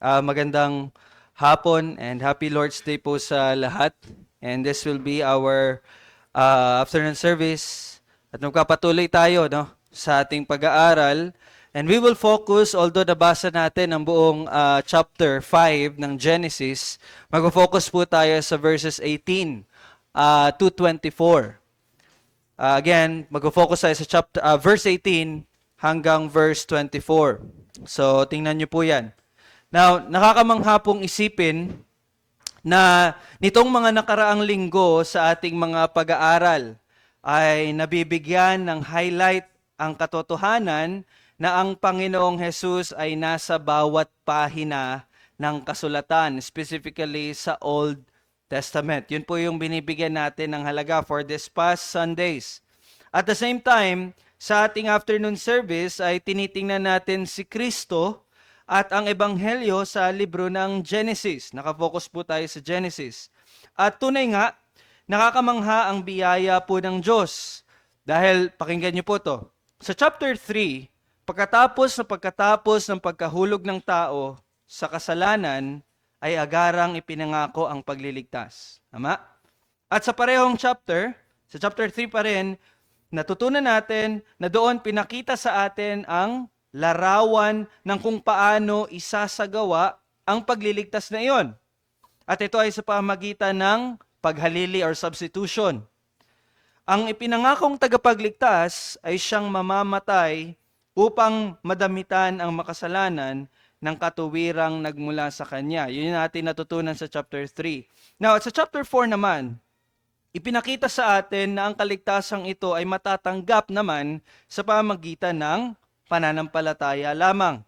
Magandang hapon and happy Lord's Day po sa lahat. And this will be our afternoon service. At magpapatuloy tayo sa ating pag-aaral. And we will focus, although nabasa natin ang buong chapter 5 ng Genesis, mag-focus po tayo sa verses 18 to 24. Again, mag-focus tayo sa verse 18 hanggang verse 24. So, tingnan nyo po yan. Now, nakakamangha pong isipin na nitong mga nakaraang linggo sa ating mga pag-aaral ay nabibigyan ng highlight ang katotohanan na ang Panginoong Jesus ay nasa bawat pahina ng kasulatan, specifically sa Old Testament. Yun po yung binibigyan natin ng halaga for this past Sundays. At the same time, sa ating afternoon service ay tinitingnan natin si Kristo at ang Ebanghelyo sa libro ng Genesis. Nakafocus po tayo sa Genesis. At tunay nga, nakakamangha ang biyaya po ng Diyos. Dahil, pakinggan niyo po to. Sa chapter 3, pagkatapos ng pagkahulog ng tao sa kasalanan, ay agarang ipinangako ang pagliligtas. Tama? At sa parehong chapter, sa chapter 3 pa rin, natutunan natin na doon pinakita sa atin ang larawan ng kung paano isasagawa ang pagliligtas na iyon. At ito ay sa pamagitan ng paghalili or substitution. Ang ipinangakong tagapagligtas ay siyang mamamatay upang madamitan ang makasalanan ng katuwirang nagmula sa kanya. Yun natin natutunan sa chapter 3. Now, sa chapter 4 naman, ipinakita sa atin na ang kaligtasang ito ay matatanggap naman sa pamagitan ng pananampalataya lamang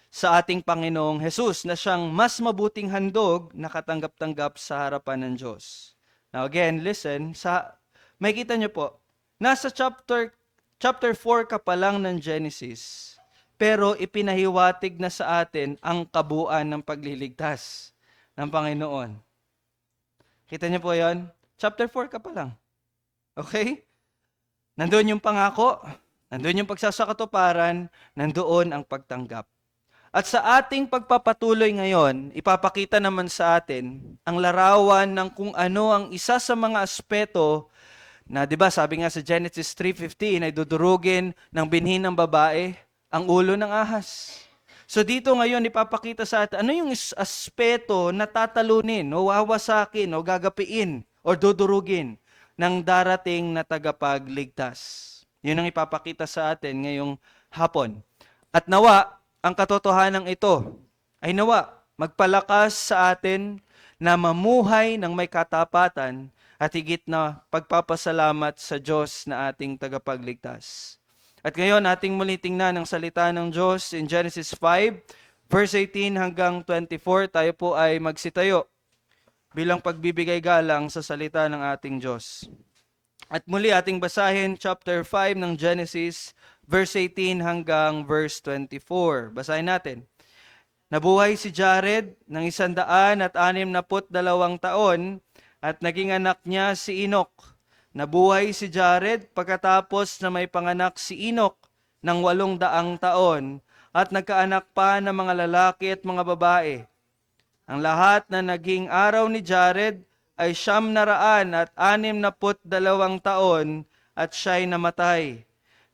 sa ating Panginoong Jesus na siyang mas mabuting handog na katanggap-tanggap sa harapan ng Diyos. Now again, listen, makikita niyo po, nasa chapter 4 ka pa lang ng Genesis, pero ipinahiwatig na sa atin ang kabuuan ng pagliligtas ng Panginoon. Kita niyo po yon? Chapter 4 ka pa lang. Okay? Nandoon yung pangako, nandoon yung pagsasakatuparan, nandoon ang pagtanggap. At sa ating pagpapatuloy ngayon, ipapakita naman sa atin ang larawan ng kung ano ang isa sa mga aspeto na, di ba, sabi nga sa Genesis 3:15 ay dudurugin ng binhi ng babae ang ulo ng ahas. So dito ngayon ipapakita sa atin ano yung aspeto na tatalunin o wawasakin o gagapiin o dudurugin ng darating na tagapagligtas. Yun ang ipapakita sa atin ngayong hapon. At nawa, ang katotohanan ito ay nawa magpalakas sa atin na mamuhay ng may katapatan at higit na pagpapasalamat sa Diyos na ating tagapagligtas. At ngayon, ating muli tingnan ang salita ng Diyos in Genesis 5, verse 18 hanggang 24. Tayo po ay magsitayo bilang pagbibigay galang sa salita ng ating Diyos. At muli ating basahin chapter 5 ng Genesis, verse 18 hanggang verse 24. Basahin natin. Nabuhay si Jared ng 162 taon at naging anak niya si Enoch. Nabuhay si Jared pagkatapos na may panganak si Enoch ng 800 taon at nagkaanak pa ng mga lalaki at mga babae. Ang lahat na naging araw ni Jared ay 962 taon at siya'y namatay.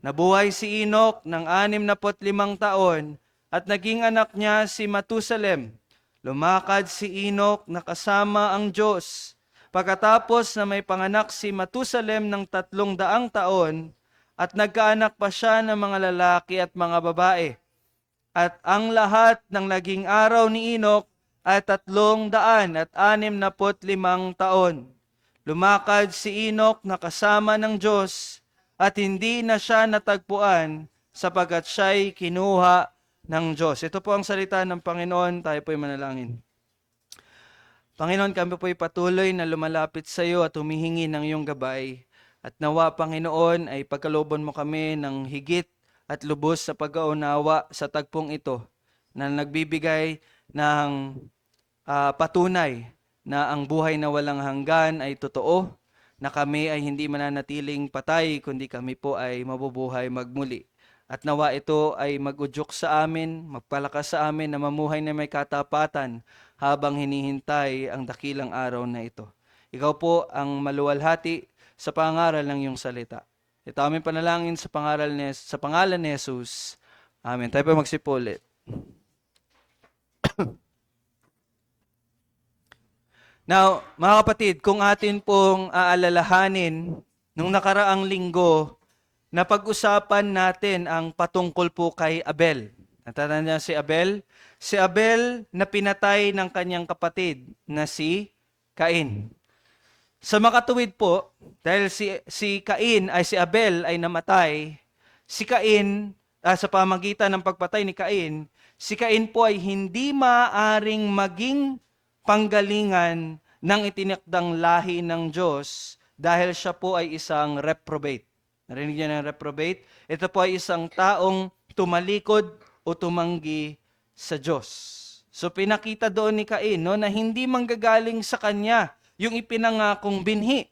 Nabuhay si Enoch ng 65 taon at naging anak niya si Matusalem. Lumakad si Enoch na kasama ang Diyos. Pagkatapos na may panganak si Matusalem ng 300 taon at nagkaanak pa siya ng mga lalaki at mga babae. At ang lahat ng naging araw ni Enoch ay 365 taon. Lumakad si Enoch na kasama ng Diyos at hindi na siya natagpuan sapagkat siya'y kinuha ng Diyos. Ito po ang salita ng Panginoon. Tayo po'y manalangin. Panginoon, kami po'y patuloy na lumalapit sa iyo at humihingi ng iyong gabay. At nawa, Panginoon, ay pagkalooban mo kami ng higit at lubos sa pag-aunawa sa tagpong ito na nagbibigay ng patunay na ang buhay na walang hanggan ay totoo, na kami ay hindi mananatiling patay, kundi kami po ay mabubuhay magmuli. At nawa ito ay magudyok sa amin, magpalakas sa amin na mamuhay na may katapatan habang hinihintay ang dakilang araw na ito. Ikaw po ang maluwalhati sa pangaral ng iyong salita. Ito aming panalangin sa pangalan ni Jesus. Amen. Tayo po magsipulit. Now, mga kapatid, kung atin pong aalalahanin, nung nakaraang linggo, napag-usapan natin ang patungkol po kay Abel. Natandaan niyo si Abel? Si Abel na pinatay ng kanyang kapatid na si Cain. Sa makatuwid po, dahil si Cain ay si Abel ay namatay, si Cain, sa pamagitan ng pagpatay ni Cain, si Cain po ay hindi maaaring maging panggalingan ng itinakdang lahi ng Diyos dahil siya po ay isang reprobate. Narinig niyo ng reprobate? Ito po ay isang taong tumalikod o tumanggi sa Diyos. So pinakita doon ni Cain na hindi manggagaling sa kanya yung ipinangakong binhi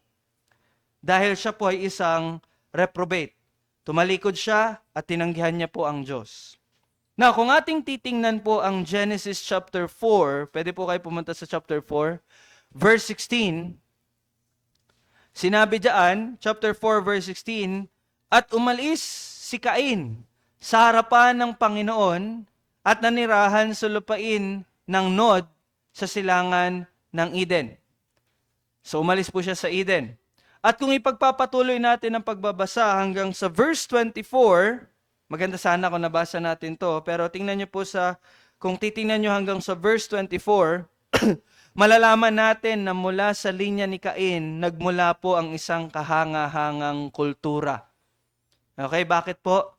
dahil siya po ay isang reprobate. Tumalikod siya at tinanggihan niya po ang Diyos. Now, kung ating titingnan po ang Genesis chapter 4, pwede po kayo pumunta sa chapter 4, verse 16. Sinabi diyan, chapter 4, verse 16, at umalis si Cain sa harapan ng Panginoon at nanirahan sa lupain ng Nod sa silangan ng Eden. So umalis po siya sa Eden. At kung ipagpapatuloy natin ang pagbabasa hanggang sa verse 24, maganda sana kung nabasa natin to, pero tingnan niyo po kung titingnan niyo hanggang sa verse 24, malalaman natin na mula sa linya ni Cain, nagmula po ang isang kahanga-hangang kultura. Okay, bakit po?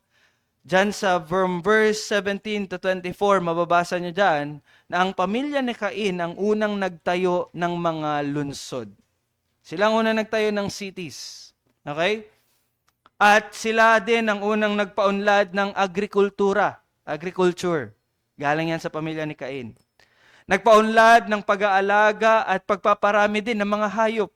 Diyan sa verse 17 to 24, mababasa niyo diyan na ang pamilya ni Cain ang unang nagtayo ng mga lungsod. Sila ang unang nagtayo ng cities. Okay? At sila din ang unang nagpaunlad ng agriculture. Galing yan sa pamilya ni Cain. Nagpaunlad ng pag-aalaga at pagpaparami din ng mga hayop.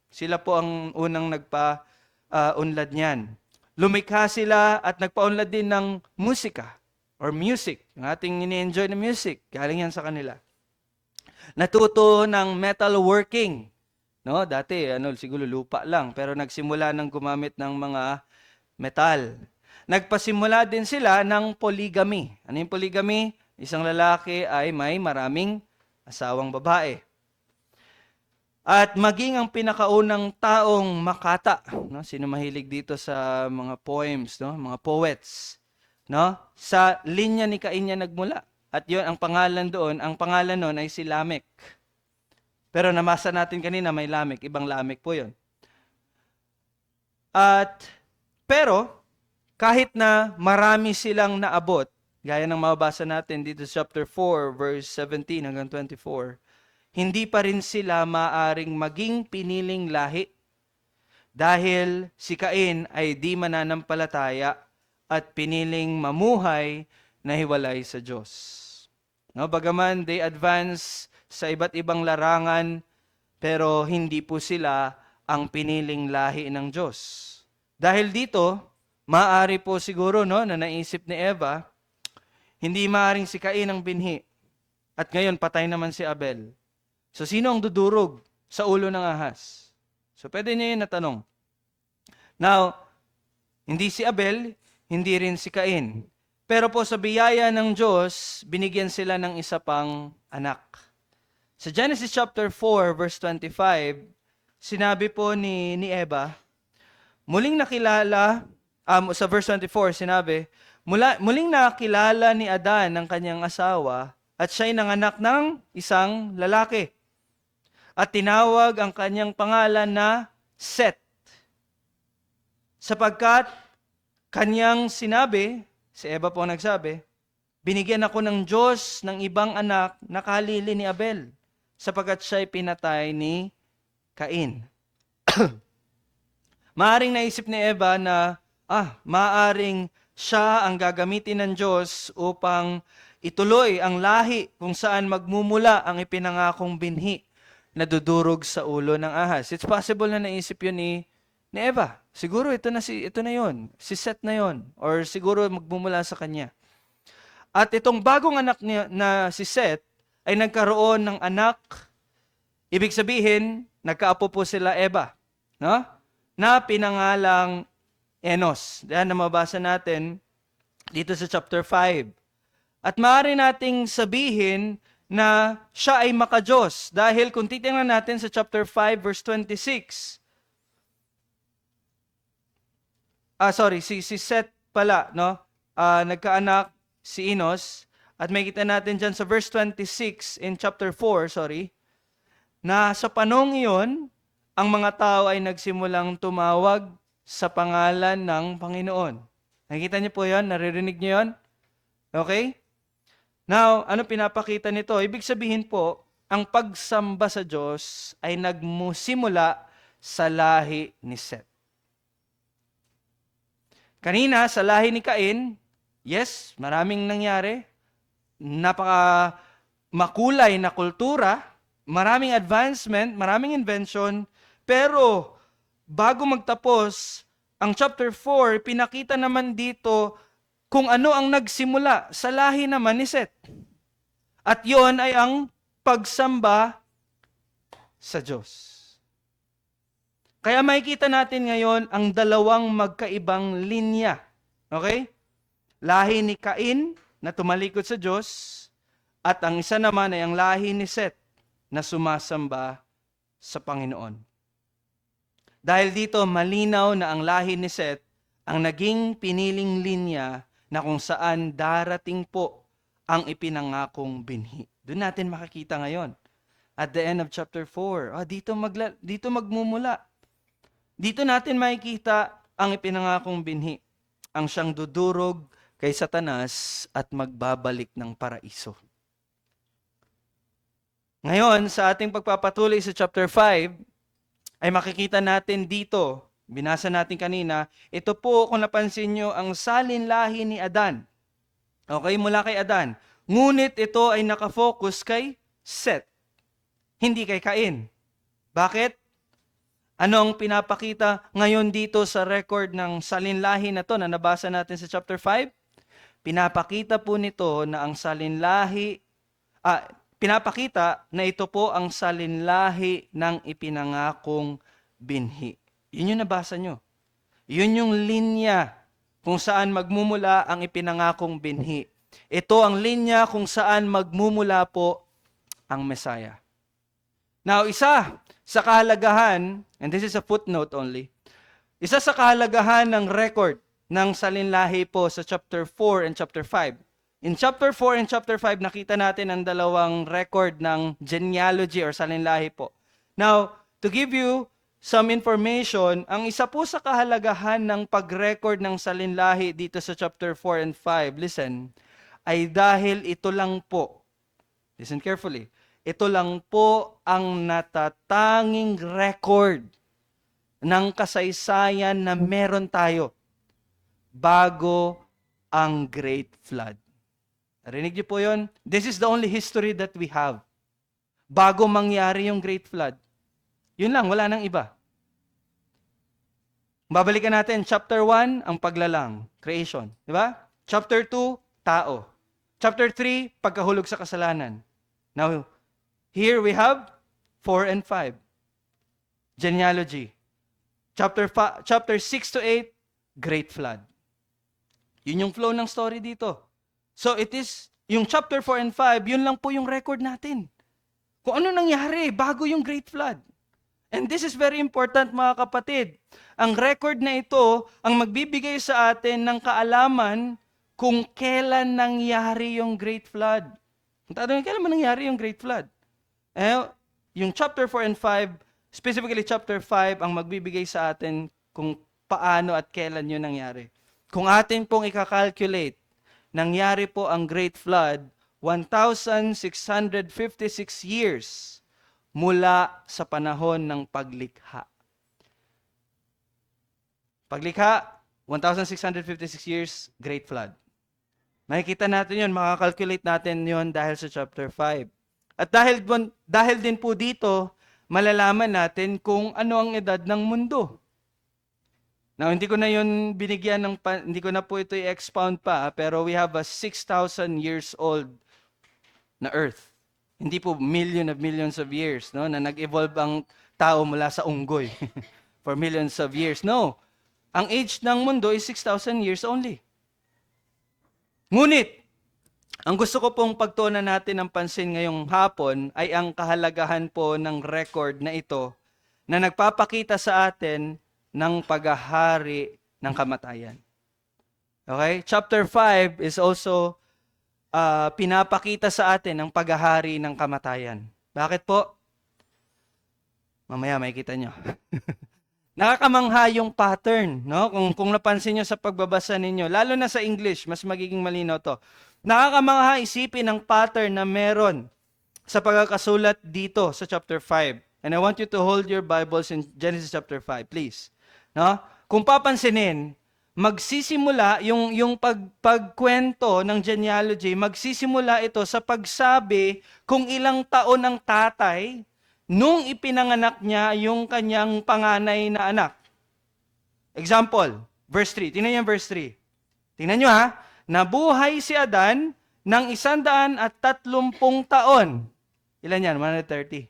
Sila po ang unang nagpaunlad niyan. Lumikha sila at nagpaunlad din ng musika or music. Yung ating ini-enjoy na music, galing yan sa kanila. Natuto ng metalworking. No, dati siguro lupa lang, pero nagsimula ng gumamit ng mga metal. Nagpasimula din sila ng polygamy. Ano yung polygamy? Isang lalaki ay may maraming asawang babae. At maging ang pinakaunang taong makata, no? Sino mahilig dito sa mga poems, no? Mga poets, no? Sa linya ni Cain niya nagmula. At 'yon ang pangalan doon, ang pangalan noon ay si Lamech. Pero namasa natin kanina may Lamech, ibang Lamech po 'yon. Pero kahit na marami silang naabot, gaya ng mababasa natin dito sa chapter 4 verse 17 hanggang 24, hindi pa rin sila maaring maging piniling lahi dahil si Cain ay di mananampalataya at piniling mamuhay na hiwalay sa Diyos. No, bagaman they advance sa iba't ibang larangan, pero hindi po sila ang piniling lahi ng Diyos. Dahil dito, maaari po siguro na naisip ni Eva, hindi maaring si Cain ang binhi. At ngayon, patay naman si Abel. So, sino ang dudurog sa ulo ng ahas? So, pwede niya yun natanong. Now, hindi si Abel, hindi rin si Cain. Pero po sa biyaya ng Diyos, binigyan sila ng isa pang anak. Sa Genesis chapter 4, verse 25, sinabi po ni Eva, muling nakilala, sa verse 24, sinabi, muling nakilala ni Adan ng kanyang asawa at siya'y nanganak ng isang lalaki. At tinawag ang kanyang pangalan na Seth. Sapagkat kanyang sinabi, si Eva po nagsabi, binigyan ako ng Diyos ng ibang anak na kahalili ni Abel, sapagkat siya'y pinatay ni Cain. Maaring naisip ni Eva na, maaring siya ang gagamitin ng Diyos upang ituloy ang lahi kung saan magmumula ang ipinangakong binhi na dudurog sa ulo ng ahas. It's possible na naisip yun ni Eva. Siguro ito na 'yon. Si Seth na 'yon or siguro magmumula sa kanya. At itong bagong anak niya na si Seth ay nagkaroon ng anak. Ibig sabihin, nagkaapo po sila Eva, no? Na pinangalang Enos. Yan na mabasa natin dito sa chapter 5. At maaari nating sabihin na siya ay makadiyos dahil kung titingnan natin sa chapter 5 verse 26. Si Seth pala, no? Nagkaanak si Enos at makita natin diyan sa verse 26 in chapter 4, na sa panahong iyon, ang mga tao ay nagsimulang tumawag sa pangalan ng Panginoon. Nakikita niyo po 'yon? Naririnig niyo 'yon? Okay? Now, ano pinapakita nito? Ibig sabihin po, ang pagsamba sa Diyos ay nagmusimula sa lahi ni Seth. Kanina, sa lahi ni Cain, yes, maraming nangyari. Napaka makulay na kultura, maraming advancement, maraming invention, pero bago magtapos, ang chapter 4, pinakita naman dito kung ano ang nagsimula sa lahi naman ni Seth. At yon ay ang pagsamba sa Diyos. Kaya makikita natin ngayon ang dalawang magkaibang linya. Okay? Lahi ni Cain na tumalikod sa Diyos at ang isa naman ay ang lahi ni Seth na sumasamba sa Panginoon. Dahil dito malinaw na ang lahi ni Seth ang naging piniling linya na kung saan darating po ang ipinangakong binhi. Doon natin makikita ngayon. At the end of chapter 4, dito magmumula. Dito natin makikita ang ipinangakong binhi, ang siyang dudurog kay Satanas at magbabalik ng paraiso. Ngayon, sa ating pagpapatuloy sa chapter 5, ay makikita natin dito, binasa natin kanina, ito po kung napansin nyo, ang salinlahi ni Adan. Okay, mula kay Adan. Ngunit ito ay nakafocus kay Seth, hindi kay Cain. Bakit? Anong pinapakita ngayon dito sa record ng salinlahi na to na nabasa natin sa chapter 5? Pinapakita po nito na ang salinlahi, pinapakita na ito po ang salinlahi ng ipinangakong binhi. Yun yung nabasa nyo. Yun yung linya kung saan magmumula ang ipinangakong binhi. Ito ang linya kung saan magmumula po ang Messiah. Now, isa sa kahalagahan, and this is a footnote only, isa sa kahalagahan ng record ng salinlahi po sa chapter 4 and chapter 5. In chapter 4 and chapter 5, nakita natin ang dalawang record ng genealogy or salinlahi po. Now, to give you some information, ang isa po sa kahalagahan ng pag-record ng salinlahi dito sa chapter 4 and 5, listen, ay dahil ito lang po, listen carefully, ito lang po ang natatanging record ng kasaysayan na meron tayo bago ang Great Flood. Narinig niyo po yun? This is the only history that we have. Bago mangyari yung Great Flood. Yun lang, wala nang iba. Babalikan natin, chapter 1, ang paglalang, creation. Di ba? Chapter 2, tao. Chapter 3, pagkahulog sa kasalanan. Now, here we have 4 and 5. Genealogy. Chapter 6 to 8, Great Flood. Yun yung flow ng story dito. So it is, yung chapter 4 and 5, yun lang po yung record natin. Kung ano nangyari bago yung Great Flood. And this is very important mga kapatid. Ang record na ito, ang magbibigay sa atin ng kaalaman kung kailan nangyari yung Great Flood. Kung tatanungin, kailan man nangyari yung Great Flood? Yung chapter 4 and 5, specifically chapter 5, ang magbibigay sa atin kung paano at kailan yun nangyari. Kung atin pong ikakalculate, nangyari po ang Great Flood 1,656 years mula sa panahon ng paglikha. Paglikha, 1,656 years, Great Flood. Makikita natin yun, makakalculate natin yun dahil sa chapter 5. At dahil din po dito, malalaman natin kung ano ang edad ng mundo. Now, hindi ko na yun binigyan hindi ko na po ito i-expound pa, pero we have a 6,000 years old na earth. Hindi po millions of years, no, na nag-evolve ang tao mula sa unggoy for millions of years. No. Ang age ng mundo is 6,000 years only. Ngunit, ang gusto ko pong pagtuunan natin ng pansin ngayong hapon ay ang kahalagahan po ng record na ito na nagpapakita sa atin ng paghahari ng kamatayan. Okay? Chapter 5 is also pinapakita sa atin ang paghahari ng kamatayan. Bakit po? Mamaya makikita nyo. Nakakamangha yung pattern, no? Kung napansin nyo sa pagbabasa ninyo, lalo na sa English, mas magiging malinaw to. Nakakamangha isipin ang pattern na meron sa pagkakasulat dito sa chapter 5. And I want you to hold your Bibles in Genesis chapter 5, please. No? Kung papansinin, magsisimula yung pagkwento ng genealogy, magsisimula ito sa pagsabi kung ilang taon ang tatay nung ipinanganak niya yung kanyang panganay na anak. Example, verse 3. Tingnan niyo yung verse 3. Tingnan niyo ha. Nabuhay si Adan ng 130 taon. Ilan yan? 130.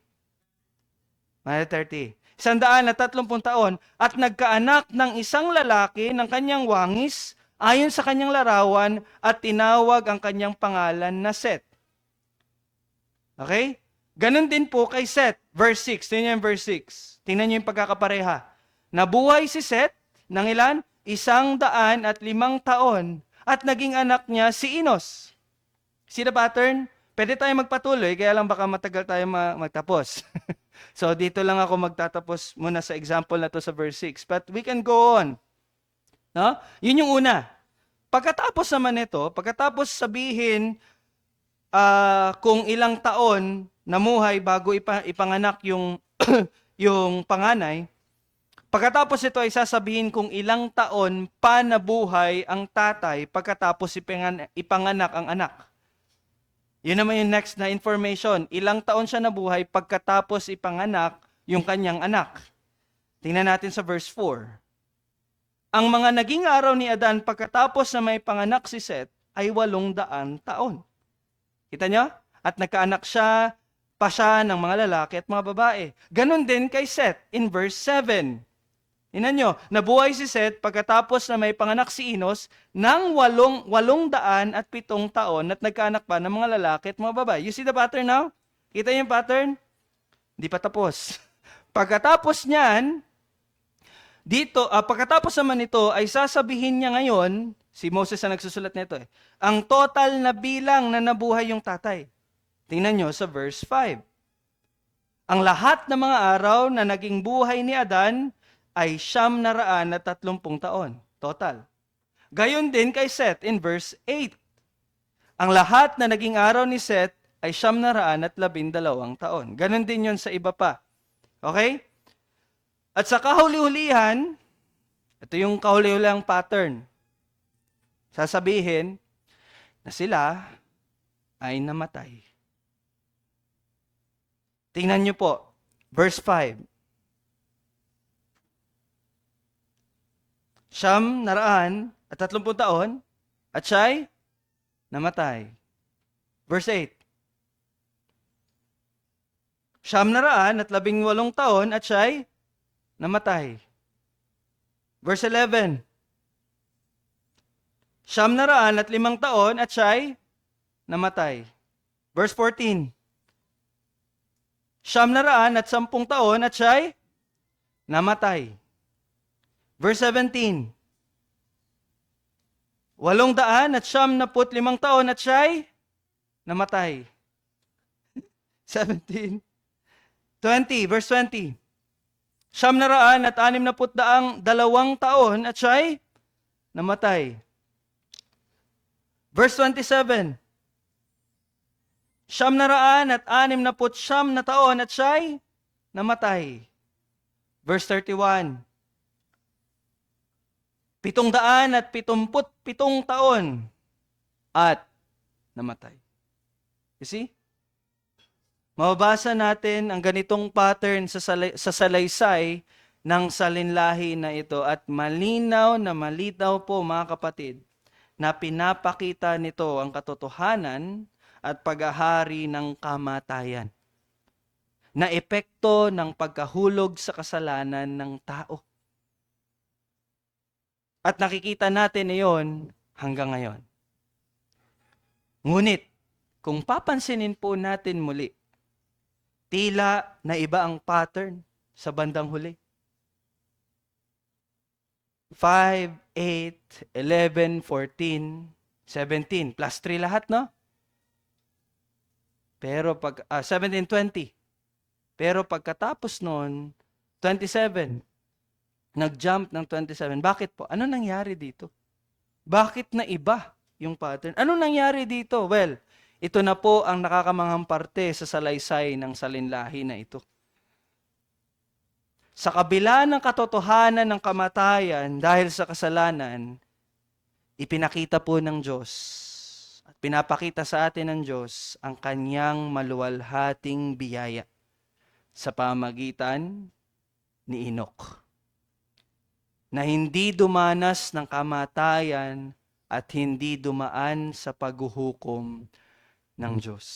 130. 130 taon at nagkaanak ng isang lalaki ng kanyang wangis ayon sa kanyang larawan at tinawag ang kanyang pangalan na Seth. Okay? Ganon din po kay Seth. Verse 6. Tingnan niyo yung verse 6. Tingnan niyo yung pagkakapareha. Nabuhay si Seth ng ilan? 105 taon at naging anak niya si Enos. See the pattern? Pwede tayo magpatuloy, kaya lang baka matagal tayo magtapos. So dito lang ako magtatapos muna sa example na to sa verse 6. But we can go on. No? Yun yung una. Pagkatapos naman ito, pagkatapos sabihin kung ilang taon namuhay bago ipanganak yung yung panganay, pagkatapos ito ay sasabihin kung ilang taon pa nabuhay ang tatay pagkatapos ipanganak ang anak. Yun naman yung next na information. Ilang taon siya nabuhay pagkatapos ipanganak yung kanyang anak. Tingnan natin sa verse 4. Ang mga naging araw ni Adan pagkatapos na may panganak si Seth ay 800 taon. Kita nyo? At nagkaanak pa siya ng mga lalaki at mga babae. Ganon din kay Seth in verse 7. Tingnan nyo, nabuhay si Seth pagkatapos na may panganak si Enos ng 807 taon at nagkaanak pa ng mga lalaki at mga babae. You see the pattern now? Kita niyo yung pattern? Hindi pa tapos. Pagkatapos niyan, pagkatapos naman ito ay sasabihin niya ngayon, si Moses ang nagsusulat nito ang total na bilang na nabuhay yung tatay. Tingnan nyo sa verse 5. Ang lahat ng mga araw na naging buhay ni Adan ay 930 taon. Total. Gayon din kay Seth in verse 8. Ang lahat na naging araw ni Seth ay 912 taon. Ganon din yon sa iba pa. Okay? At sa kahuli-hulihan, ito yung kahuli-hulihang pattern. Sasabihin na sila ay namatay. Tingnan nyo po, verse 5. 930 taon at siya'y namatay. Verse 8. 918 taon at siya'y namatay. Verse 11. 905 taon at siya'y namatay. Verse 14. 910 taon at siya'y namatay. Verse 17. 875 taon at siya'y namatay. 17. 20. Verse 20. 962 taon at siya'y namatay. Verse 27. 969 taon at siya'y namatay. Verse 31. 777 taon at namatay. You see? Mababasa natin ang ganitong pattern sa salaysay ng salinlahi na ito at malinaw na malitaw po mga kapatid na pinapakita nito ang katotohanan at paghahari ng kamatayan na epekto ng pagkahulog sa kasalanan ng tao. At nakikita natin iyon hanggang ngayon. Ngunit, kung papansinin po natin muli, tila na iba ang pattern sa bandang huli. 5, 8, 11, 14, 17, plus 3 lahat, no? Pero 17, 20. Pero pagkatapos noon, 27. Nag-jump ng 27. Bakit po? Ano nangyari dito? Bakit na iba yung pattern? Ano nangyari dito? Well, ito na po ang nakakamanghang parte sa salaysay ng salinlahi na ito. Sa kabila ng katotohanan ng kamatayan dahil sa kasalanan, ipinakita po ng Diyos at pinapakita sa atin ng Diyos ang kanyang maluwalhating biyaya sa pamagitan ni Enoch, na hindi dumanas ng kamatayan at hindi dumaan sa paghuhukom ng Diyos.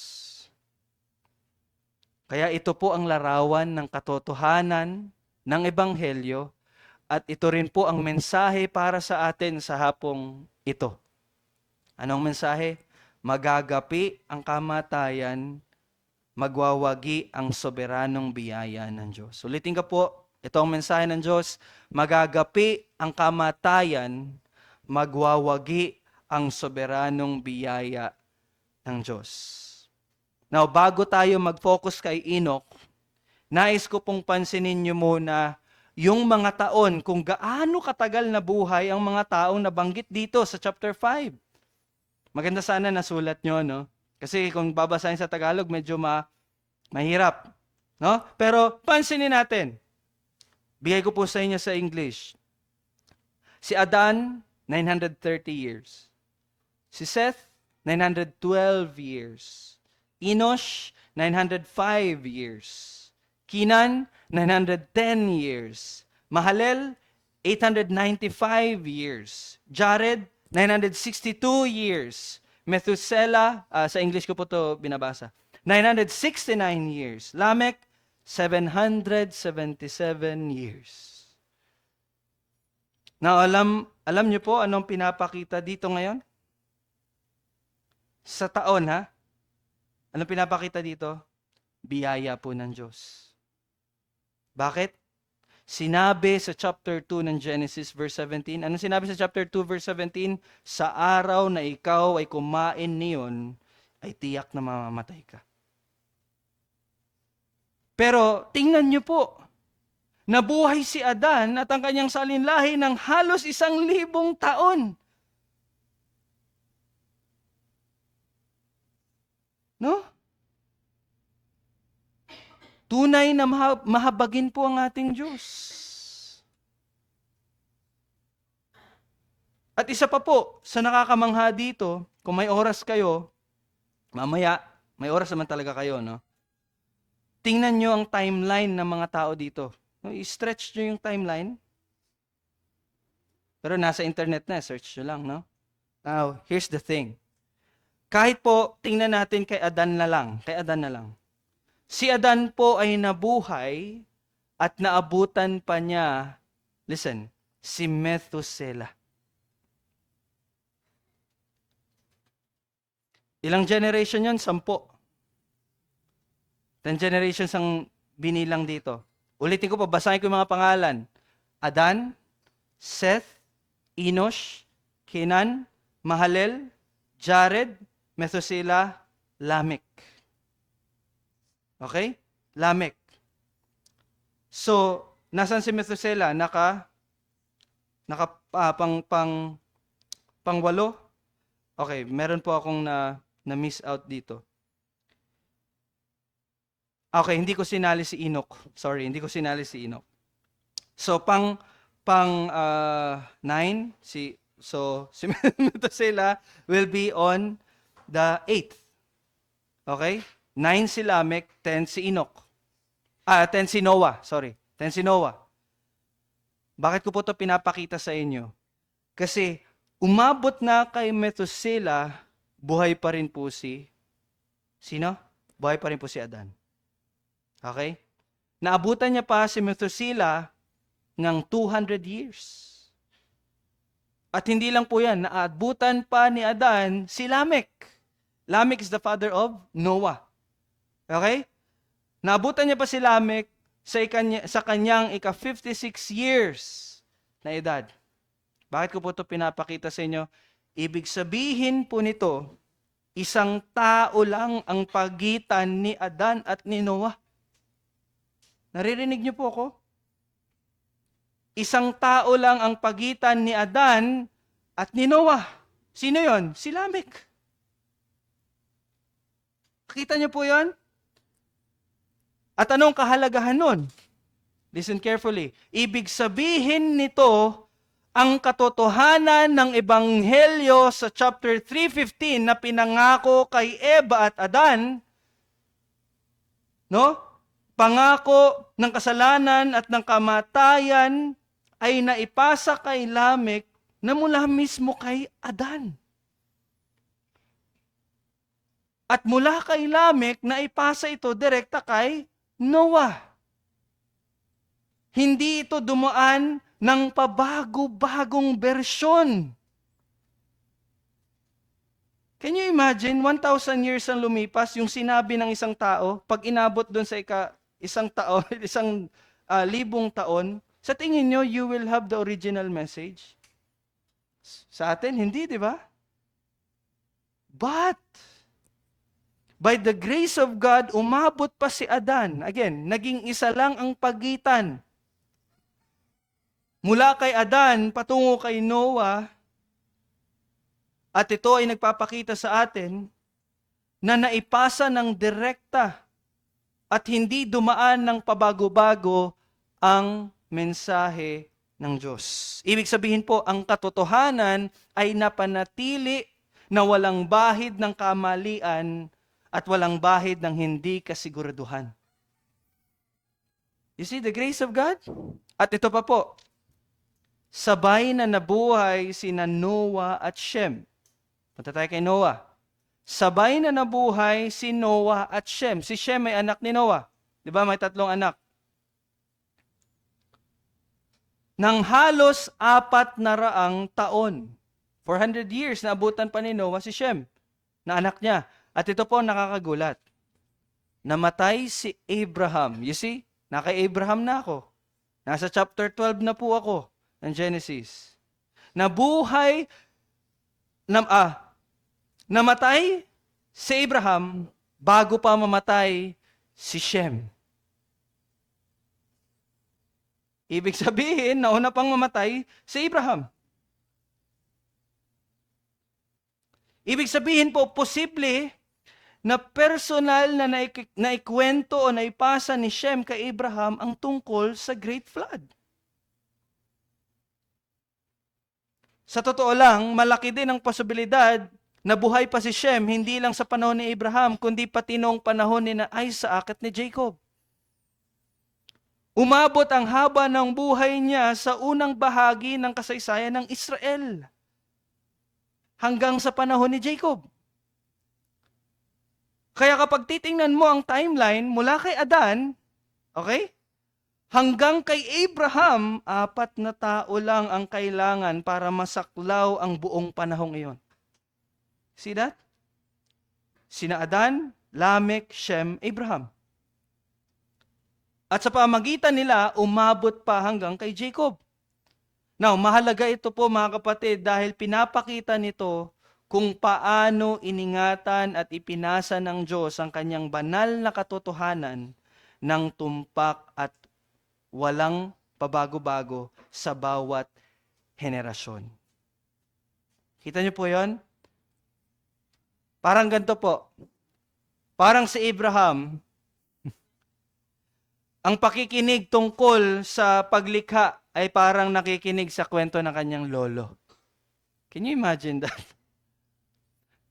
Kaya ito po ang larawan ng katotohanan ng Ebanghelyo at ito rin po ang mensahe para sa atin sa hapong ito. Anong mensahe? Magagapi ang kamatayan, magwawagi ang soberanong biyaya ng Diyos. Ulitin ka po, ito ang mensahe ng Diyos, magagapi ang kamatayan, magwawagi ang soberanong biyaya ng Diyos. Now, bago tayo mag-focus kay Enoch, nais ko pong pansinin niyo muna yung mga taon, kung gaano katagal na buhay ang mga taong nabanggit dito sa chapter 5. Maganda sana nasulat nyo, no? Kasi kung babasahin sa Tagalog, medyo mahirap. No? Pero pansinin natin. Bigay ko po sa inyo sa English. Si Adan, 930 years. Si Seth, 912 years. Enosh, 905 years. Kenan, 910 years. Mahalel, 895 years. Jared, 962 years. Methuselah, sa English ko po to binabasa, 969 years. Lamech, 777 years. Now, alam niyo po anong pinapakita dito ngayon? Sa taon, ha? Anong pinapakita dito? Biyaya po ng Diyos. Bakit? Sinabi sa chapter 2 ng Genesis verse 17. Ano sinabi sa chapter 2 verse 17? Sa araw na ikaw ay kumain niyon, ay tiyak na mamamatay ka. Pero tingnan niyo po, nabuhay si Adan at ang kanyang salinlahi ng halos 1,000 taon. No? Tunay na mahabagin po ang ating Diyos. At isa pa po, sa nakakamangha dito, kung may oras kayo, mamaya, may oras naman talaga kayo, no? Tingnan nyo ang timeline ng mga tao dito. No, i-stretch nyo yung timeline. Pero nasa internet na, search nyo lang, no? Now, here's the thing. Kahit po, tingnan natin kay Adan na lang. Si Adan po ay nabuhay at naabutan pa niya, listen, si Methuselah. Ilang generation yun? 10. 10 generations ang binilang dito. Ulitin ko pa, basahin ko yung mga pangalan. Adan, Seth, Enosh, Kenan, Mahalel, Jared, Methuselah, Lamech. Okay? Lamech. So, nasan si Methuselah? Pang-walo? Okay, meron po akong na-miss out dito. Okay, hindi ko sinali si Enoch. Sorry, hindi ko sinali si Enoch. So, pang 9, si Methuselah will be on the 8th. Okay? 9 si Lamech, 10 si Enoch. 10 si Noah, sorry. 10 si Noah. Bakit ko po ito pinapakita sa inyo? Kasi umabot na kay Methuselah, buhay pa rin po sino? Buhay pa rin po si Adan. Okay? Naabutan niya pa si Methuselah ng 200 years. At hindi lang po yan, naabutan pa ni Adan si Lamech. Lamech is the father of Noah. Okay? Naabutan niya pa si Lamech sa kanyang ika-56 years na edad. Bakit ko po ito pinapakita sa inyo? Ibig sabihin po nito, isang tao lang ang pagitan ni Adan at ni Noah. Naririnig niyo po ako? Isang tao lang ang pagitan ni Adan at ni Noah. Sino yon? Si Lamech. Kita niyo po yon? At anong kahalagahan nun? Listen carefully. Ibig sabihin nito, ang katotohanan ng Ebanghelyo sa chapter 3:15 na pinangako kay Eva at Adan, no? Pangako ng kasalanan at ng kamatayan ay naipasa kay Lamech na mula mismo kay Adan. At mula kay Lamech, naipasa ito direkta kay Noah. Hindi ito dumaan ng pabago-bagong bersyon. Can you imagine, 1,000 years ang lumipas, yung sinabi ng isang tao, pag inabot doon sa isang taon, libong taon, sa tingin nyo, you will have the original message? Sa atin, hindi, di ba? But, by the grace of God, umabot pa si Adan. Again, naging isa lang ang pagitan. Mula kay Adan, patungo kay Noah, at ito ay nagpapakita sa atin na naipasa ng direkta at hindi dumaan ng pabago-bago ang mensahe ng Diyos. Ibig sabihin po, ang katotohanan ay napanatili na walang bahid ng kamalian at walang bahid ng hindi kasiguraduhan. You see the grace of God? At ito pa po, sabay na nabuhay sina Noah at Shem. Punta tayo kay Noah. Sabay na nabuhay si Noah at Shem. Si Shem ay anak ni Noah. Di ba? May 3 anak. Nang halos 400 taon, 400 years, naabutan pa ni Noah si Shem, na anak niya. At ito po nakakagulat. Namatay si Abraham. You see? Naka-Abraham na ako. Nasa chapter 12 na po ako ng Genesis. Namatay si Abraham bago pa mamatay si Shem. Ibig sabihin, nauna pang mamatay si Abraham. Ibig sabihin po, posible na personal na naikwento o naipasa ni Shem kay Abraham ang tungkol sa Great Flood. Sa totoo lang, malaki din ang posibilidad na buhay pa si Shem, hindi lang sa panahon ni Abraham, kundi pati noong panahon ni Isaac at ni Jacob. Umabot ang haba ng buhay niya sa unang bahagi ng kasaysayan ng Israel, hanggang sa panahon ni Jacob. Kaya kapag titingnan mo ang timeline, mula kay Adan, okay? Hanggang kay Abraham, 4 na tao lang ang kailangan para masaklaw ang buong panahong iyon. See that? Sina Adan, Lamech, Shem, Abraham. At sa pamagitan nila, umabot pa hanggang kay Jacob. Now, mahalaga ito po mga kapatid dahil pinapakita nito kung paano iningatan at ipinasa ng Diyos ang kanyang banal na katotohanan ng tumpak at walang pabago-bago sa bawat henerasyon. Kita niyo po yon? Parang ganito po. Parang si Abraham, ang pakikinig tungkol sa paglikha ay parang nakikinig sa kwento ng kanyang lolo. Can you imagine that?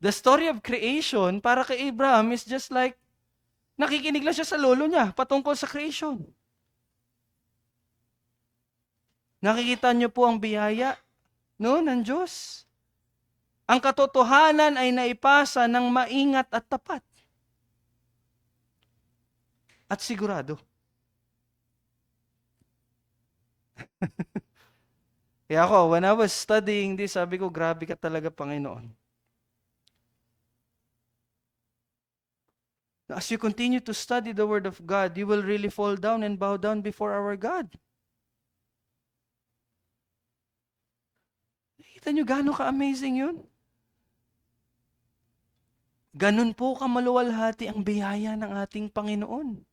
The story of creation para kay Abraham is just like nakikinig lang siya sa lolo niya patungkol sa creation. Nakikita niyo po ang biyaya, no, ng Diyos. Ang katotohanan ay naipasa ng maingat at tapat. At sigurado. Kaya ako, when I was studying this, sabi ko, grabe ka talaga, Panginoon. As you continue to study the Word of God, you will really fall down and bow down before our God. Nakita nyo gano'n ka-amazing yun? Ganun po kamaluwalhati ang biyaya ng ating Panginoon.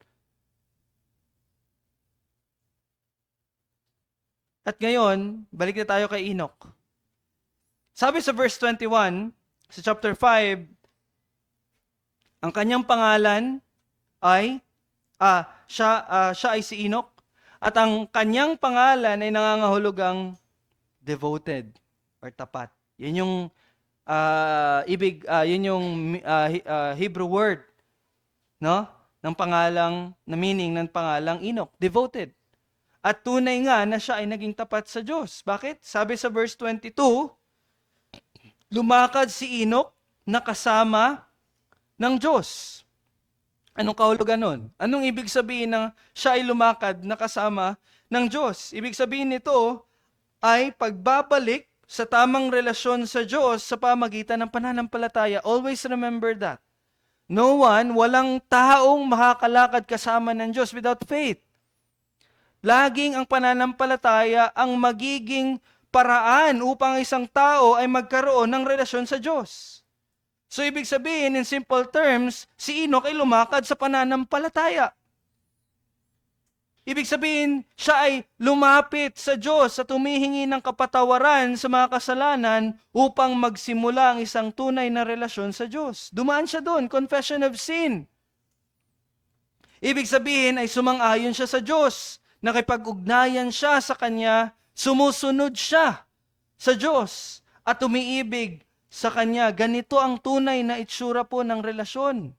At ngayon, balik na tayo kay Enoch. Sabi sa verse 21, sa chapter 5, ang kanyang pangalan ay, siya ay si Enoch, at ang kanyang pangalan ay nangangahulugang devoted or tapat. Yan yung Hebrew word, no? Ng pangalang, na meaning ng pangalang Enoch, devoted. At tunay nga na siya ay naging tapat sa Diyos. Bakit? Sabi sa verse 22, lumakad si Enoch na kasama ng Diyos. Anong kahulugan nun? Anong ibig sabihin na siya ay lumakad na kasama ng Diyos? Ibig sabihin nito ay pagbabalik sa tamang relasyon sa Diyos sa pamagitan ng pananampalataya. Always remember that. Walang taong makakalakad kasama ng Diyos without faith. Laging ang pananampalataya ang magiging paraan upang isang tao ay magkaroon ng relasyon sa Diyos. So ibig sabihin, in simple terms, si Enoch ay lumakad sa pananampalataya. Ibig sabihin, siya ay lumapit sa Diyos at humihingi ng kapatawaran sa mga kasalanan upang magsimula ang isang tunay na relasyon sa Diyos. Dumaan siya doon, confession of sin. Ibig sabihin ay sumang-ayon siya sa Diyos. Nakipag-ugnayan siya sa Kanya, sumusunod siya sa Diyos at umiibig sa Kanya. Ganito ang tunay na itsura po ng relasyon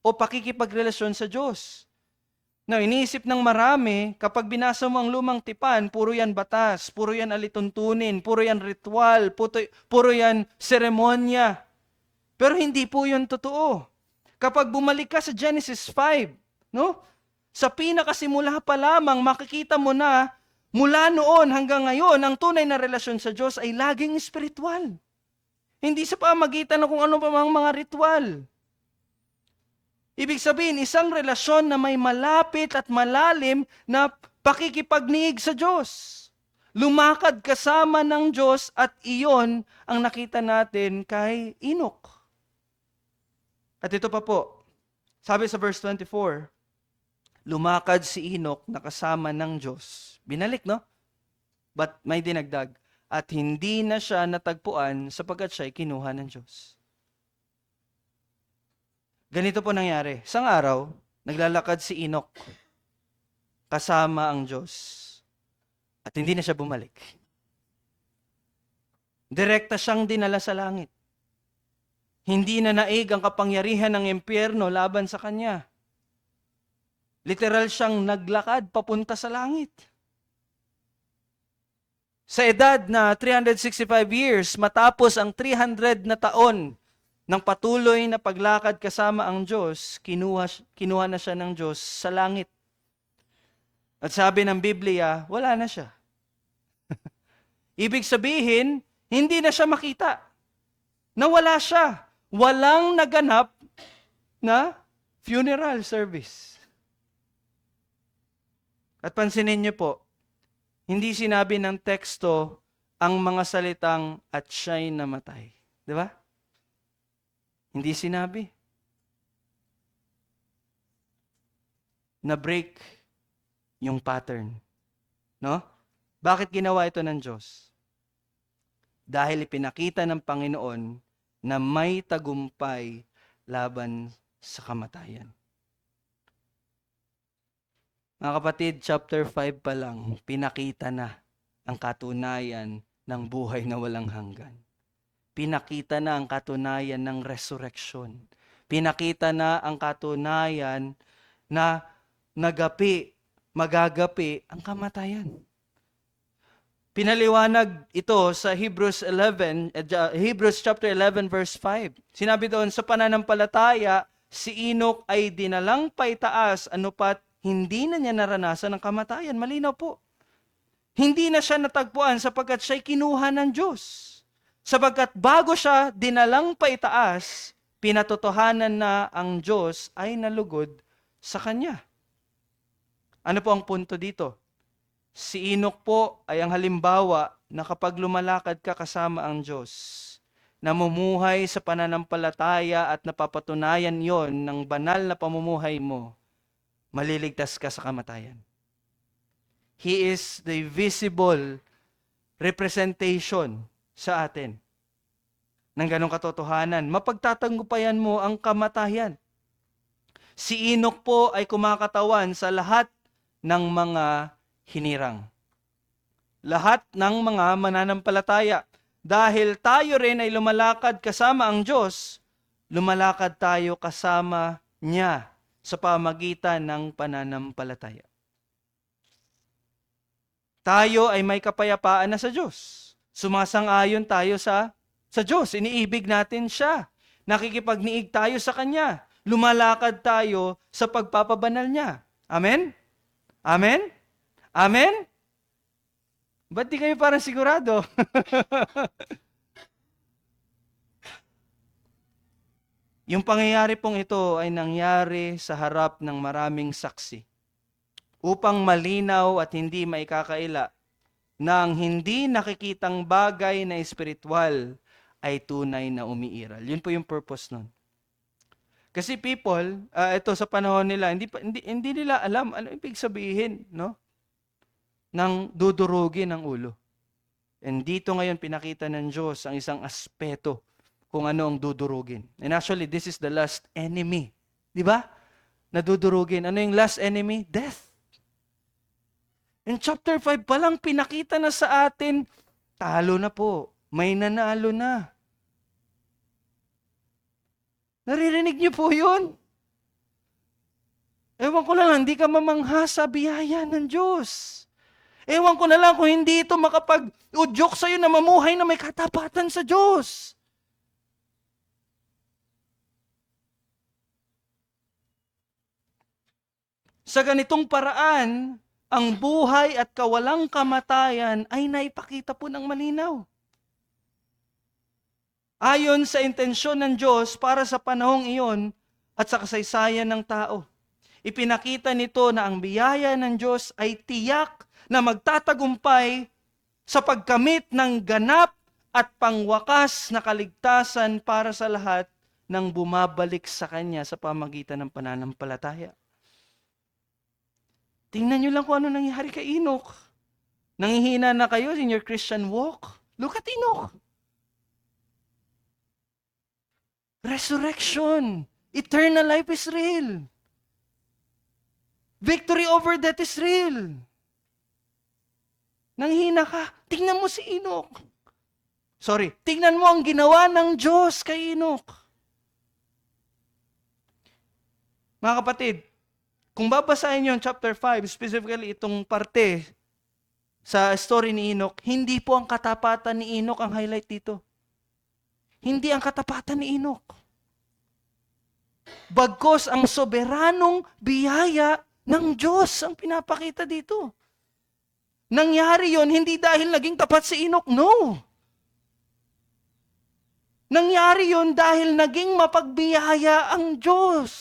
o pakikipagrelasyon sa Diyos. Now, iniisip ng marami, kapag binasa mo ang lumang tipan, puro yan batas, puro yan alituntunin, puro yan ritual, puro yan seremonya. Pero hindi po yun totoo. Kapag bumalik ka sa Genesis 5, no? Sa pinakasimula pa lamang, makikita mo na mula noon hanggang ngayon, ang tunay na relasyon sa Diyos ay laging spiritual. Hindi sa pamagitan ng kung ano pa mga ritual. Ibig sabihin, isang relasyon na may malapit at malalim na pakikipagniig sa Diyos. Lumakad kasama ng Diyos at iyon ang nakita natin kay Enoch. At ito pa po, sabi sa verse 24, lumakad si Enoch na kasama ng Diyos. Binalik, no? But may dinagdag. At hindi na siya natagpuan sapagkat siya'y kinuha ng Diyos. Ganito po nangyari. Isang araw, naglalakad si Enoch kasama ang Diyos. At hindi na siya bumalik. Direkta siyang dinala sa langit. Hindi na naig ang kapangyarihan ng impyerno laban sa kanya. Literal siyang naglakad papunta sa langit. Sa edad na 365 years, matapos ang 300 na taon ng patuloy na paglakad kasama ang Diyos, kinuha na siya ng Diyos sa langit. At sabi ng Biblia, wala na siya. Ibig sabihin, hindi na siya makita. Nawala siya. Walang naganap na funeral service. At pansinin niyo po, hindi sinabi ng teksto ang mga salitang at siya'y namatay. Di ba? Hindi sinabi. Na-break yung pattern. No? Bakit ginawa ito ng Diyos? Dahil ipinakita ng Panginoon na may tagumpay laban sa kamatayan. Mga kapatid, chapter 5 pa lang, pinakita na ang katunayan ng buhay na walang hanggan. Pinakita na ang katunayan ng resurrection. Pinakita na ang katunayan na magagapi ang kamatayan. Pinaliwanag ito sa Hebrews chapter 11 verse 5. Sinabi doon, sa pananampalataya, si Enoch ay dinalang paitaas, anupat hindi na niya naranasan ang kamatayan. Malinaw po. Hindi na siya natagpuan sapagkat siya'y kinuha ng Diyos. Sapagkat bago siya dinalang paitaas, pinatotohanan na ang Diyos ay nalugod sa kanya. Ano po ang punto dito? Si Enoch po ay ang halimbawa na kapag lumalakad ka kasama ang Diyos, namumuhay sa pananampalataya at napapatunayan yon ng banal na pamumuhay mo, maliligtas ka sa kamatayan. He is the visible representation sa atin ng ganong katotohanan. Mapagtatanggupayan mo ang kamatayan. Si Enoch po ay kumakatawan sa lahat ng mga hinirang. Lahat ng mga mananampalataya. Dahil tayo rin ay lumalakad kasama ang Diyos, lumalakad tayo kasama niya sa pamagitan ng pananampalataya. Tayo ay may kapayapaan na sa Diyos. Sumasang-ayon tayo sa Diyos. Iniibig natin siya. Nakikipagniig tayo sa Kanya. Lumalakad tayo sa pagpapabanal niya. Amen? Amen? Amen? Ba't di kayo parang sigurado? Yung pangyayari pong ito ay nangyari sa harap ng maraming saksi upang malinaw at hindi maikakaila na ang hindi nakikitang bagay na espiritual ay tunay na umiiral. Yun po yung purpose nun. Kasi people, ito sa panahon nila, hindi nila alam ano ibig sabihin, no? Ng dudurugin ng ulo. And dito ngayon pinakita ng Diyos ang isang aspeto kung ano ang dudurugin. And actually, this is the last enemy. Di ba? Nadudurugin. Ano yung last enemy? Death. In chapter 5 pa lang, pinakita na sa atin, talo na po. May nanalo na. Naririnig niyo po yun? Ewan ko lang, hindi ka mamangha sa biyaya ng Diyos. Ewan ko na lang kung hindi ito makapag-udyok sa'yo na mamuhay na may katapatan sa Diyos. Sa ganitong paraan, ang buhay at kawalang kamatayan ay naipakita po ng malinaw. Ayon sa intensyon ng Diyos para sa panahong iyon at sa kasaysayan ng tao. Ipinakita nito na ang biyaya ng Diyos ay tiyak na magtatagumpay sa pagkamit ng ganap at pangwakas na kaligtasan para sa lahat ng bumabalik sa Kanya sa pamagitan ng pananampalataya. Tingnan nyo lang kung ano nangyari kay Enoch. Nangihina na kayo in your Christian walk? Look at Enoch. Resurrection. Eternal life is real. Victory over death is real. Nanghina ka, tingnan mo si Enoch. Tingnan mo ang ginawa ng Diyos kay Enoch. Mga kapatid, kung babasahin niyo ang chapter 5, specifically itong parte sa story ni Enoch, hindi po ang katapatan ni Enoch ang highlight dito. Hindi ang katapatan ni Enoch. Bagkos ang soberanong biyaya ng Diyos ang pinapakita dito. Nangyari yon hindi dahil naging tapat si Enoch, no. Nangyari yon dahil naging mapagbiyaya ang Diyos.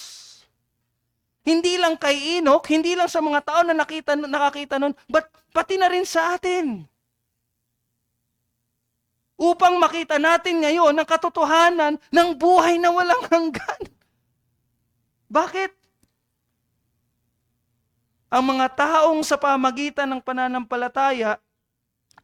Hindi lang kay Enoch, hindi lang sa mga tao na nakakita nun, but pati na rin sa atin. Upang makita natin ngayon ang katotohanan ng buhay na walang hanggan. Bakit? Ang mga taong sa pamagitan ng pananampalataya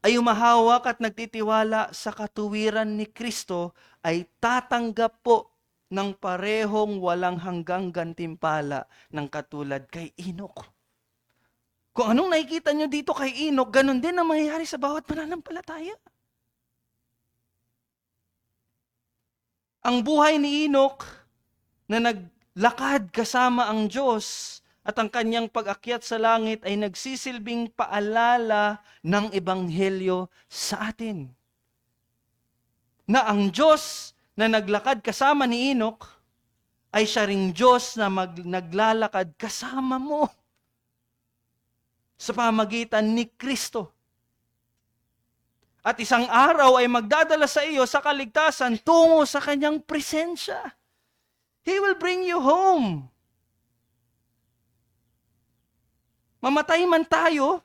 ay umahawak at nagtitiwala sa katuwiran ni Kristo ay tatanggap po ng parehong walang hanggang gantimpala ng katulad kay Enoch. Kung anong nakikita nyo dito kay Enoch, ganun din ang mangyayari sa bawat pananampalataya. Ang buhay ni Enoch na naglakad kasama ang Diyos at ang kanyang pag-akyat sa langit ay nagsisilbing paalala ng ebanghelyo sa atin. Na ang Diyos na naglakad kasama ni Enoch ay siya ring Diyos na naglalakad kasama mo sa pamagitan ni Kristo. At isang araw ay magdadala sa iyo sa kaligtasan tungo sa kanyang presensya. He will bring you home. Mamatay man tayo,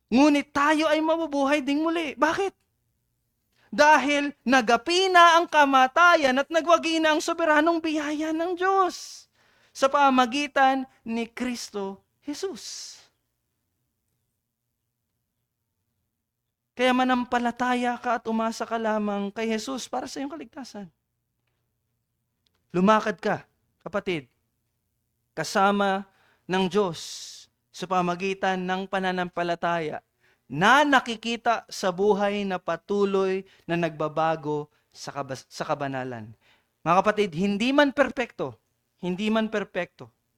ngunit tayo ay mabubuhay ding muli. Bakit? Dahil nagapi na ang kamatayan at nagwagi na ang soberanong biyaya ng Diyos sa pamagitan ni Kristo Jesus. Kaya manampalataya ka at umasa ka lamang kay Jesus para sa iyong kaligtasan. Lumakad ka, kapatid, kasama ng Diyos sa pamagitan ng pananampalataya na nakikita sa buhay na patuloy na nagbabago sa kabanalan. Mga kapatid, hindi man perpekto,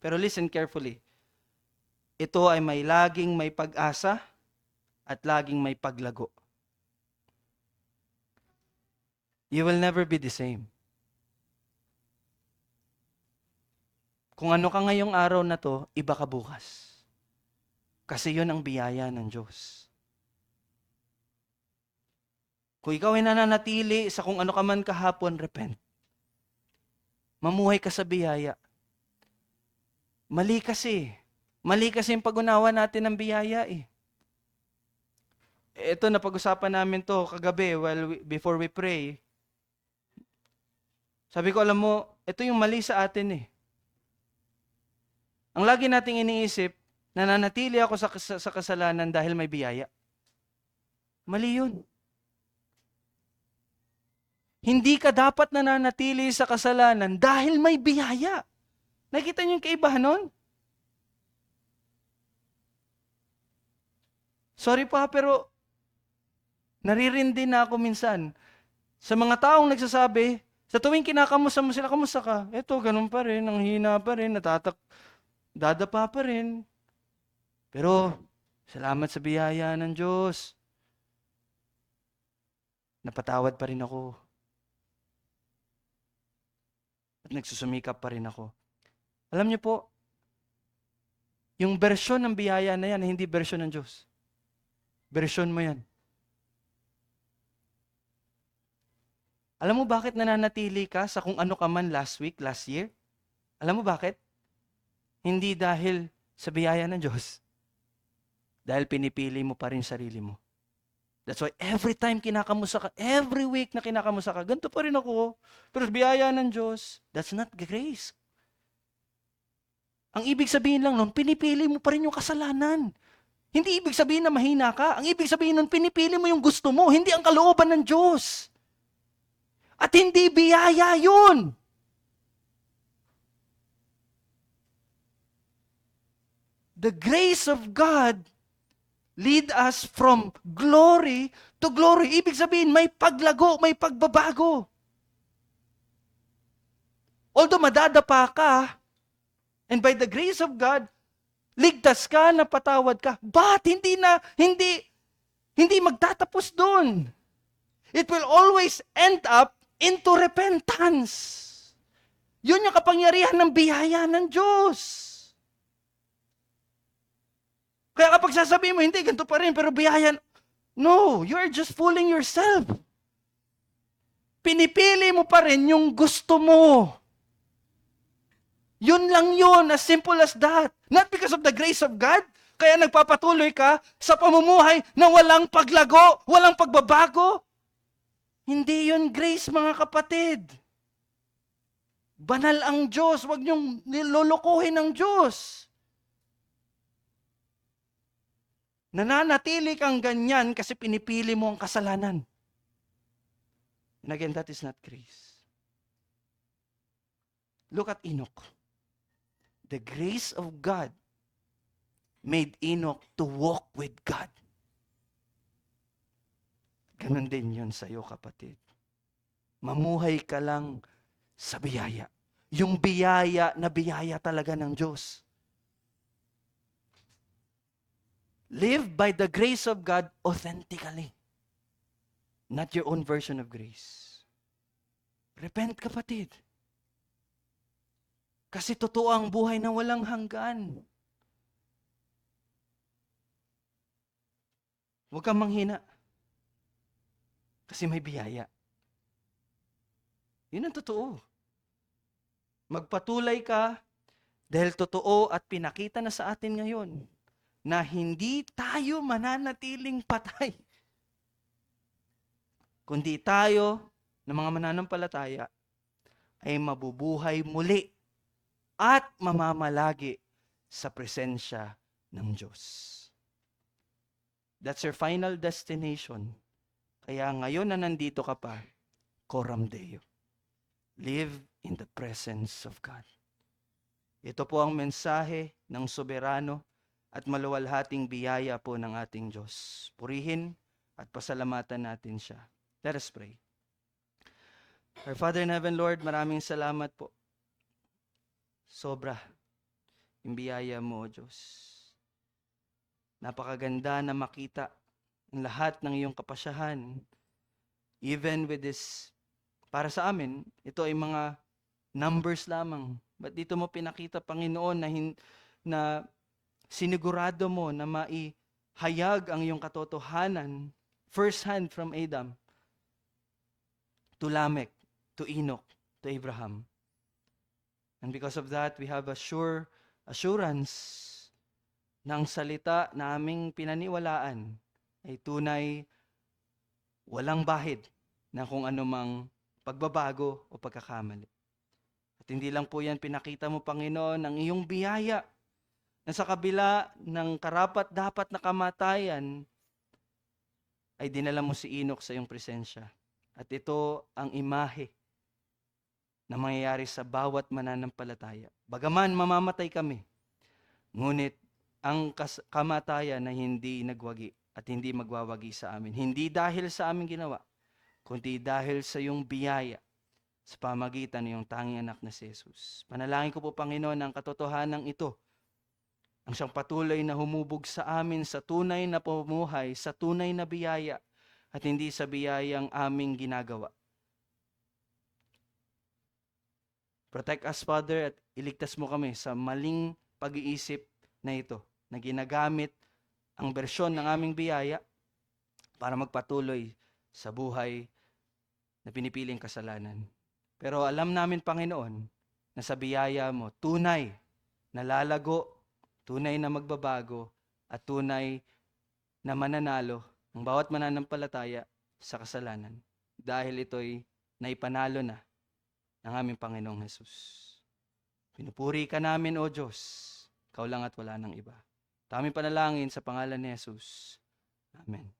pero listen carefully. Ito ay laging may pag-asa at laging may paglago. You will never be the same. Kung ano ka ngayong araw na to, iba ka bukas. Kasi yun ang biyaya ng Diyos. Kung ikaw ay nananatili sa kung ano ka man kahapon, repent. Mamuhay ka sa biyaya. Mali kasi yung pag-unawa natin ng biyaya eh. Ito, napag-usapan namin to kagabi before we pray. Sabi ko, alam mo, ito yung mali sa atin eh. Ang lagi nating iniisip, nananatili ako sa kasalanan dahil may biyaya. Mali yun. Hindi ka dapat nananatili sa kasalanan dahil may biyaya. Nakita niyo yung kaibahan nun? Sorry pa, pero naririndi na ako minsan sa mga taong nagsasabi, sa tuwing kinakamusta mo sila, kamusta ka? Eto, ganun pa rin, ang hina pa rin, dadapa pa rin. Pero, salamat sa biyaya ng Diyos. Napatawad pa rin ako. At nagsusumikap pa rin ako. Alam niyo po, yung bersyon ng biyaya na yan, hindi bersyon ng Diyos. Bersyon mo yan. Alam mo bakit nananatili ka sa kung ano ka man last week, last year? Alam mo bakit? Hindi dahil sa biyaya ng Diyos. Dahil pinipili mo pa rin sarili mo. That's why every time kinakamusta ka, every week na kinakamusta ka, ganito pa rin ako. Pero biyaya ng Diyos, that's not grace. Ang ibig sabihin lang nun, pinipili mo pa rin yung kasalanan. Hindi ibig sabihin na mahina ka. Ang ibig sabihin nun, pinipili mo yung gusto mo, hindi ang kalooban ng Diyos. At hindi biyaya yun. The grace of God lead us from glory to glory. Ibig sabihin, may paglago, may pagbabago. Although madadapa ka, and by the grace of God, ligtas ka, napatawad ka, but hindi magtatapos doon. It will always end up into repentance. Yun yung kapangyarihan ng biyaya ng Diyos. Kaya kapag sasabihin mo, hindi, ganito pa rin, pero biyaya, no, you are just fooling yourself. Pinipili mo pa rin yung gusto mo. Yun lang yun, as simple as that. Not because of the grace of God, kaya nagpapatuloy ka sa pamumuhay na walang paglago, walang pagbabago. Hindi yun grace, mga kapatid. Banal ang Diyos, huwag niyong nilolokohin ang Diyos. Nananatili kang ganyan kasi pinipili mo ang kasalanan. And again, that is not grace. Look at Enoch. The grace of God made Enoch to walk with God. Ganon din yun sa'yo, kapatid. Mamuhay ka lang sa biyaya. Yung biyaya na biyaya talaga ng Diyos. Live by the grace of God authentically. Not your own version of grace. Repent, kapatid. Kasi totoo ang buhay na walang hanggan. Huwag kang manghina. Kasi may biyaya. Yun ang totoo. Magpatuloy ka dahil totoo at pinakita na sa atin ngayon na hindi tayo mananatiling patay. Kundi tayo, ng mga mananampalataya, ay mabubuhay muli at mamamalagi sa presensya ng Diyos. That's your final destination. Kaya ngayon na nandito ka pa, Coram Deo. Live in the presence of God. Ito po ang mensahe ng soberano at maluwalhating biyaya po ng ating Diyos. Purihin at pasalamatan natin siya. Let us pray. Our Father in heaven, Lord, maraming salamat po. Sobra yung biyaya mo, Diyos. Napakaganda na makita ang lahat ng iyong kapasyahan. Even with this, para sa amin, ito ay mga numbers lamang. But dito mo pinakita, Panginoon, na sinigurado mo na maihayag ang iyong katotohanan first hand from Adam to Lamech, to Enoch, to Abraham. And because of that, we have a sure assurance na ang salita na aming pinaniwalaan ay tunay, walang bahid na kung anumang pagbabago o pagkakamali. At hindi lang po yan pinakita mo, Panginoon, ang iyong biyaya na sa kabila ng karapat-dapat na kamatayan ay dinala mo si Enoch sa iyong presensya. At ito ang imahe na mangyayari sa bawat mananampalataya. Bagaman mamamatay kami, ngunit ang kamatayan na hindi nagwagi at hindi magwawagi sa amin. Hindi dahil sa aming ginawa, kundi dahil sa iyong biyaya sa pamagitan ng iyong tanging anak na si Jesus. Panalangin ko po, Panginoon, ang katotohanan ito, ang siyang patuloy na humubog sa amin sa tunay na pamumuhay, sa tunay na biyaya, at hindi sa biyayang aming ginagawa. Protect us, Father, at iligtas mo kami sa maling pag-iisip na ito, na ginagamit ang bersyon ng aming biyaya para magpatuloy sa buhay na pinipiling kasalanan. Pero alam namin, Panginoon, na sa biyaya mo, tunay na lalago, tunay na magbabago, at tunay na mananalo ang bawat mananampalataya sa kasalanan. Dahil ito'y naipanalo na ng aming Panginoong Jesus. Pinupuri ka namin, O Diyos. Ikaw lang at wala nang iba. Taming panalangin sa pangalan ni Jesus. Amen.